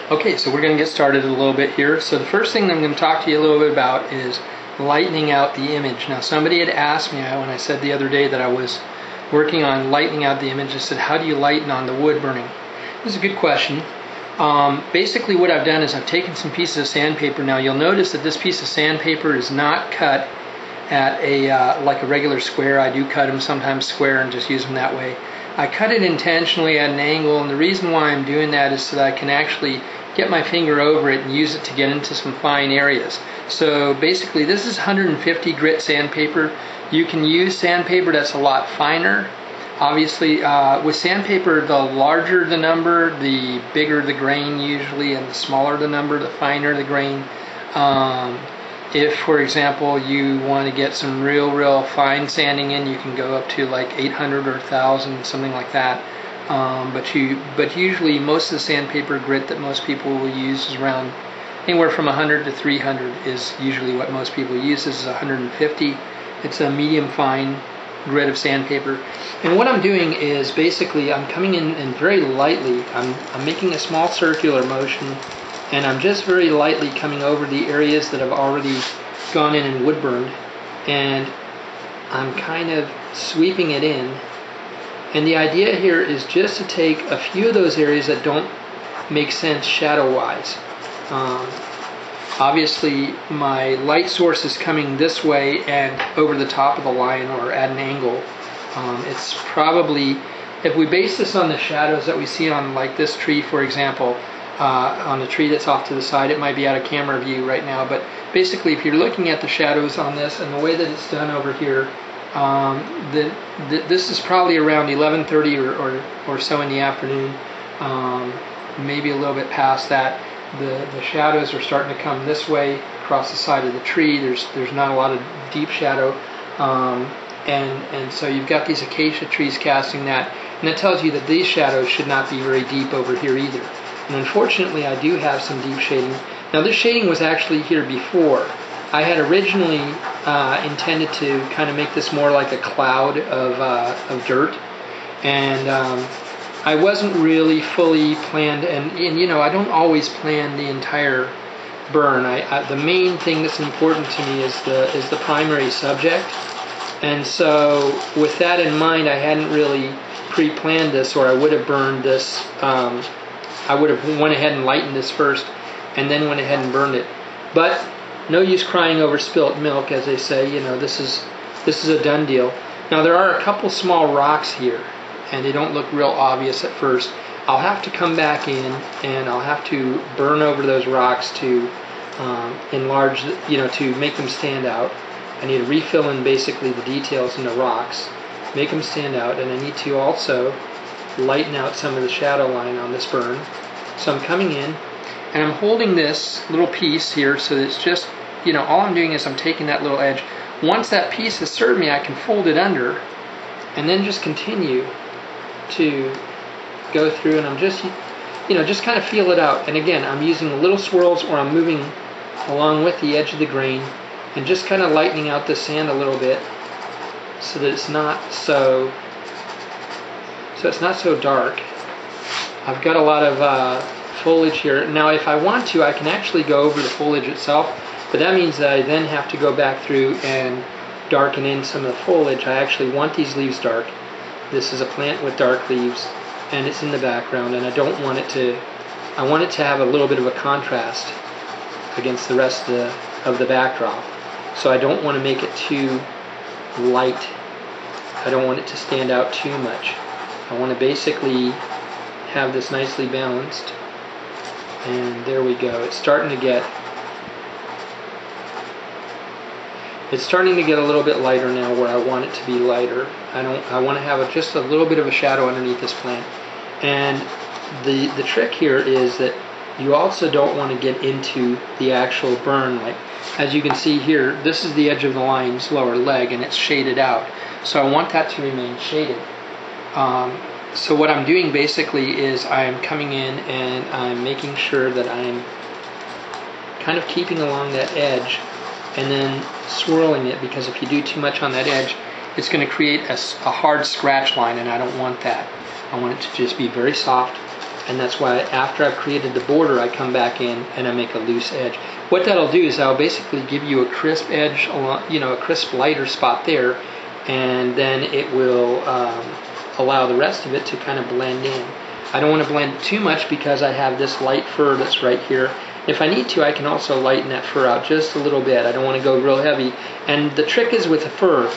Okay, so we're going to get started a little bit here. So the first thing that I'm going to talk to you a little bit about is lightening out the image. Now somebody had asked me when I said the other day that I was working on lightening out the image, I said, how do you lighten on the wood burning? This is a good question. Basically what I've done is I've taken some pieces of sandpaper. Now you'll notice that this piece of sandpaper is not cut at like a regular square. I do cut them sometimes square and just use them that way. I cut it intentionally at an angle, and the reason why I'm doing that is so that I can actually get my finger over it and use it to get into some fine areas. So basically this is 150 grit sandpaper. You can use sandpaper that's a lot finer. Obviously with sandpaper, the larger the number, the bigger the grain usually, and the smaller the number, the finer the grain. If, for example, you want to get some real fine sanding in, you can go up to like 800 or 1000, something like that. But usually most of the sandpaper grit that most people will use is around anywhere from 100 to 300 is usually what most people use. This is 150. It's a medium fine grit of sandpaper. And what I'm doing is basically I'm coming in and very lightly, I'm making a small circular motion, and I'm just very lightly coming over the areas that have already gone in and wood burned, and I'm kind of sweeping it in. And the idea here is just to take a few of those areas that don't make sense shadow wise. Obviously my light source is coming this way and over the top of the line or at an angle. It's probably, if we base this on the shadows that we see on like this tree, for example, on the tree that's off to the side, it might be out of camera view right now, but basically if you're looking at the shadows on this and the way that it's done over here, this is probably around 11:30 or so in the afternoon, maybe a little bit past that. The shadows are starting to come this way across the side of the tree. There's not a lot of deep shadow, and so you've got these acacia trees casting that, and it tells you that these shadows should not be very deep over here either. And unfortunately I do have some deep shading. Now this shading was actually here before. I had originally intended to kind of make this more like a cloud of dirt, and I wasn't really fully planned, and you know, I don't always plan the entire burn. The main thing that's important to me is the primary subject, and so with that in mind, I hadn't really pre-planned this, or I would have burned this. I would have went ahead and lightened this first, and then went ahead and burned it. But no use crying over spilt milk, as they say. You know, this is a done deal. Now there are a couple small rocks here, and they don't look real obvious at first. I'll have to come back in and I'll have to burn over those rocks to enlarge, you know, to make them stand out. I need to refill in basically the details in the rocks, make them stand out, and I need to also lighten out some of the shadow line on this burn. So I'm coming in and I'm holding this little piece here, so it's just, you know, all I'm doing is I'm taking that little edge. Once that piece has served me, I can fold it under and then just continue to go through, and I'm just, you know, just kind of feel it out. And again, I'm using little swirls, or I'm moving along with the edge of the grain and just kind of lightening out the sand a little bit so that it's not so dark. I've got a lot of foliage here. Now if I want to, I can actually go over the foliage itself, but that means that I then have to go back through and darken in some of the foliage. I actually want these leaves dark. This is a plant with dark leaves, and it's in the background, and I don't want it to, I want it to have a little bit of a contrast against the rest of the backdrop. So I don't want to make it too light. I don't want it to stand out too much. I want to basically have this nicely balanced, and there we go. It's starting to get a little bit lighter now where I want it to be lighter. I want to have just a little bit of a shadow underneath this plant. And the trick here is that you also don't want to get into the actual burn. Like, as you can see here, this is the edge of the line's lower leg, and it's shaded out. So I want that to remain shaded. So what I'm doing basically is I'm coming in and I'm making sure that I'm kind of keeping along that edge and then swirling it, because if you do too much on that edge, it's going to create a hard scratch line, and I don't want that. I want it to just be very soft And that's why after I've created the border, I come back in and I make a loose edge. What that'll do is I'll basically give you a crisp edge, a crisp lighter spot there, and then it will allow the rest of it to kind of blend in. I don't want to blend too much because I have this light fur that's right here. If I need to, I can also lighten that fur out just a little bit. I don't want to go real heavy. And the trick is with the fur,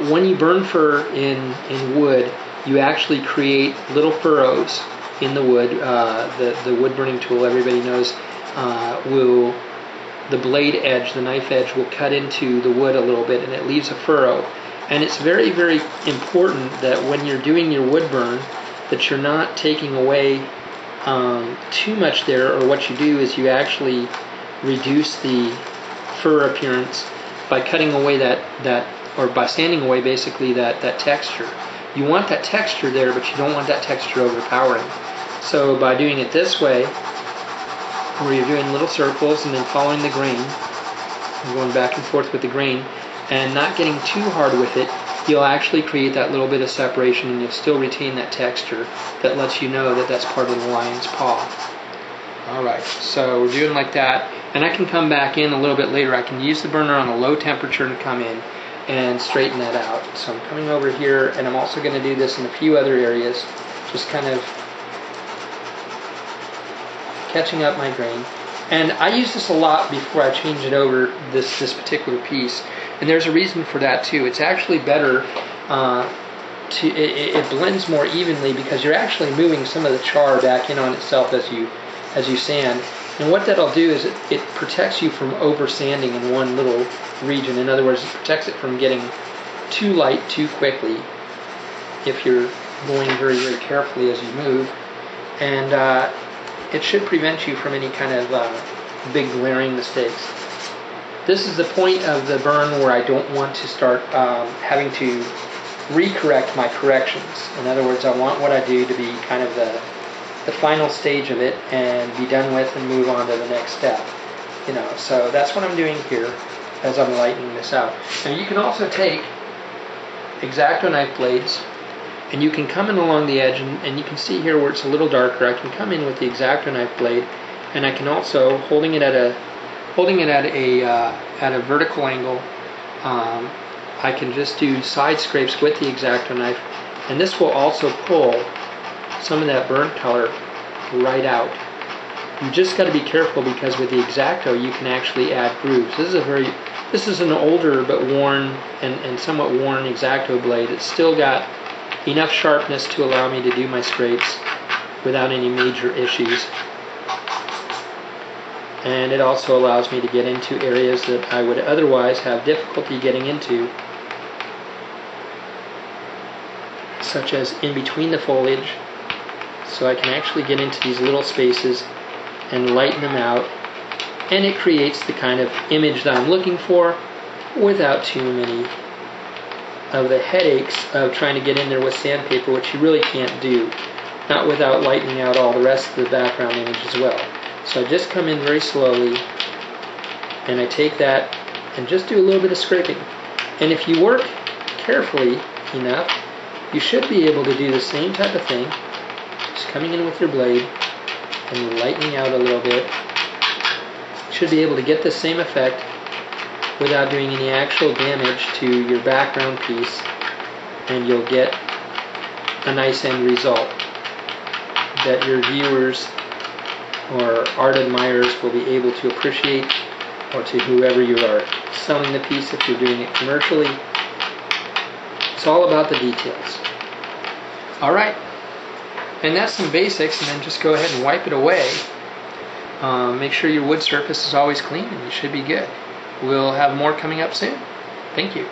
when you burn fur in wood, you actually create little furrows in the wood. The wood burning tool, everybody knows, the blade edge, the knife edge, will cut into the wood a little bit and it leaves a furrow. And it's very, very important that when you're doing your wood burn, that you're not taking away too much there, or what you do is you actually reduce the fur appearance by cutting away or by sanding away basically that texture. You want that texture there, but you don't want that texture overpowering. So by doing it this way, where you're doing little circles and then following the grain, and going back and forth with the grain, and not getting too hard with it, you'll actually create that little bit of separation, and you'll still retain that texture that lets you know that that's part of the lion's paw. Alright, so we're doing like that, and I can come back in a little bit later. I can use the burner on a low temperature to come in and straighten that out. So I'm coming over here, and I'm also going to do this in a few other areas, just kind of catching up my grain. And I use this a lot before I change it over, this particular piece. And there's a reason for that too. It's actually better it blends more evenly because you're actually moving some of the char back in on itself as you sand. And what that'll do is it protects you from over sanding in one little region. In other words, it protects it from getting too light too quickly if you're going very, very carefully as you move. And it should prevent you from any kind of big glaring mistakes. This is the point of the burn where I don't want to start having to recorrect my corrections. In other words, I want what I do to be kind of the final stage of it and be done with and move on to the next step. So that's what I'm doing here as I'm lightening this out. Now you can also take X-Acto knife blades and you can come in along the edge, and you can see here where it's a little darker. I can come in with the X-Acto knife blade, and I can also, holding it at a vertical angle, I can just do side scrapes with the X-Acto knife, and this will also pull some of that burnt color right out. You just got to be careful because with the X-Acto you can actually add grooves. This is an older but worn and somewhat worn X-Acto blade. It's still got enough sharpness to allow me to do my scrapes without any major issues. And it also allows me to get into areas that I would otherwise have difficulty getting into, such as in between the foliage. So I can actually get into these little spaces and lighten them out, and it creates the kind of image that I'm looking for without too many of the headaches of trying to get in there with sandpaper, which you really can't do, not without lightening out all the rest of the background image as well. So I just come in very slowly, and I take that and just do a little bit of scraping. And if you work carefully enough, you should be able to do the same type of thing, just coming in with your blade and lightening out a little bit. You should be able to get the same effect without doing any actual damage to your background piece, and you'll get a nice end result that your viewers or art admirers will be able to appreciate, or to whoever you are selling the piece if you're doing it commercially. It's all about the details. Alright, and that's some basics, and then just go ahead and wipe it away. Make sure your wood surface is always clean and you should be good. We'll have more coming up soon. Thank you.